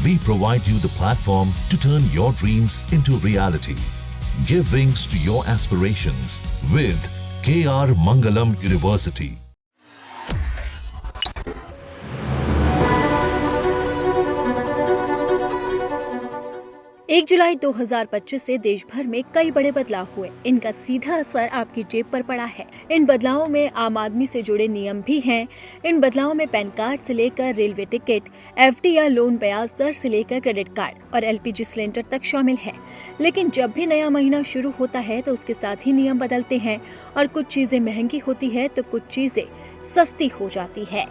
We provide you the platform to turn your dreams into reality. Give wings to your aspirations with KR Mangalam University. 1 जुलाई 2025 से देश भर में कई बड़े बदलाव हुए। इनका सीधा असर आपकी जेब पर पड़ा है। इन बदलावों में आम आदमी से जुड़े नियम भी हैं। इन बदलावों में पैन कार्ड से लेकर रेलवे टिकट, एफडी या लोन ब्याज दर से लेकर क्रेडिट कार्ड और एलपीजी सिलेंडर तक शामिल है। लेकिन जब भी नया महीना शुरू होता है तो उसके साथ ही नियम बदलते हैं और कुछ चीजें महंगी होती है तो कुछ चीजें सस्ती हो जाती है।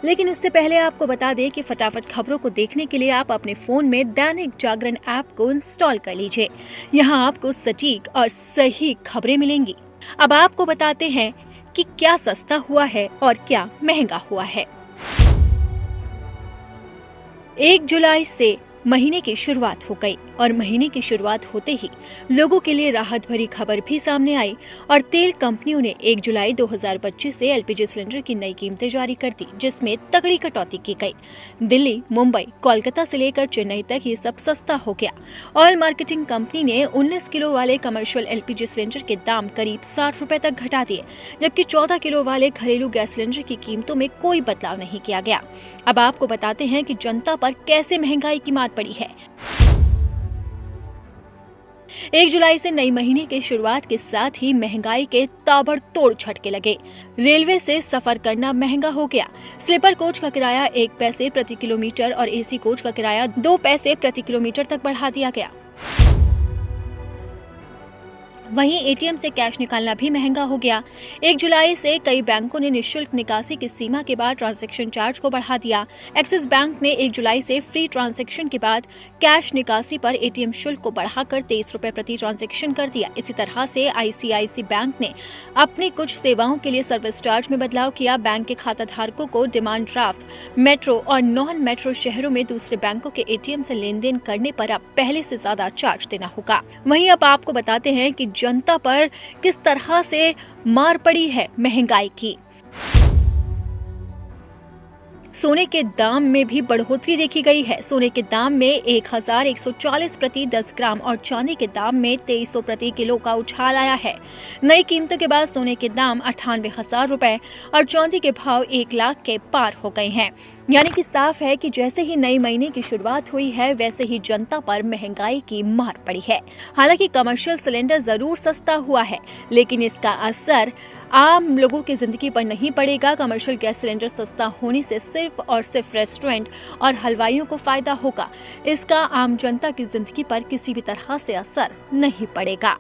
लेकिन उससे पहले आपको बता दें कि फटाफट खबरों को देखने के लिए आप अपने फोन में दैनिक जागरण ऐप को इंस्टॉल कर लीजिए। यहाँ आपको सटीक और सही खबरें मिलेंगी। अब आपको बताते हैं कि क्या सस्ता हुआ है और क्या महंगा हुआ है। 1 जुलाई से महीने की शुरुआत हो गई और महीने की शुरुआत होते ही लोगों के लिए राहत भरी खबर भी सामने आई और तेल कंपनियों ने 1 जुलाई 2025 से एलपीजी सिलेंडर की नई कीमतें जारी कर दी, जिसमें तगड़ी कटौती की गई। दिल्ली, मुंबई, कोलकाता से लेकर चेन्नई तक ये सब सस्ता हो गया। ऑयल मार्केटिंग कंपनी ने 19 किलो वाले कमर्शियल एलपीजी सिलेंडर के दाम करीब 60 रुपए तक घटा दिए, जबकि 14 किलो वाले घरेलू गैस सिलेंडर की कीमतों में कोई बदलाव नहीं किया गया। अब आपको बताते हैं कि जनता पर कैसे महंगाई की मार पड़ी है। 1 जुलाई से नई महीने की शुरुआत के साथ ही महंगाई के ताबड़तोड़ झटके लगे। रेलवे से सफर करना महंगा हो गया। स्लीपर कोच का किराया 1 पैसे प्रति किलोमीटर और एसी कोच का किराया 2 पैसे प्रति किलोमीटर तक बढ़ा दिया गया। वहीं एटीएम से कैश निकालना भी महंगा हो गया। 1 जुलाई से कई बैंकों ने निःशुल्क निकासी की सीमा के बाद ट्रांजैक्शन चार्ज को बढ़ा दिया। एक्सिस बैंक ने 1 जुलाई से फ्री ट्रांजैक्शन के बाद कैश निकासी पर एटीएम शुल्क को बढ़ाकर 23 रुपए प्रति ट्रांजैक्शन कर दिया। इसी तरह से आईसीआईसी बैंक ने अपनी कुछ सेवाओं के लिए सर्विस चार्ज में बदलाव किया। बैंक के खाता धारकों को डिमांड ड्राफ्ट, मेट्रो और नॉन मेट्रो शहरों में दूसरे बैंकों के एटीएम से लेन देन करने पर अब पहले से ज्यादा चार्ज देना होगा। वहीं अब आपको बताते हैं कि जनता पर किस तरह से मार पड़ी है महंगाई की। सोने के दाम में भी बढ़ोतरी देखी गई है। सोने के दाम में 1140 प्रति 10 ग्राम और चांदी के दाम में 2300 प्रति किलो का उछाल आया है। नई कीमतों के बाद सोने के दाम 98,000 रुपए और चांदी के भाव 1 लाख के पार हो गए हैं। यानी कि साफ है कि जैसे ही नई महीने की शुरुआत हुई है वैसे ही जनता पर महंगाई की मार पड़ी है। हालांकि कमर्शियल सिलेंडर जरूर सस्ता हुआ है, लेकिन इसका असर आम लोगों की जिंदगी पर नहीं पड़ेगा। कमर्शियल गैस सिलेंडर सस्ता होने से सिर्फ और सिर्फ रेस्टोरेंट और हलवाइयों को फायदा होगा। इसका आम जनता की जिंदगी पर किसी भी तरह से असर नहीं पड़ेगा।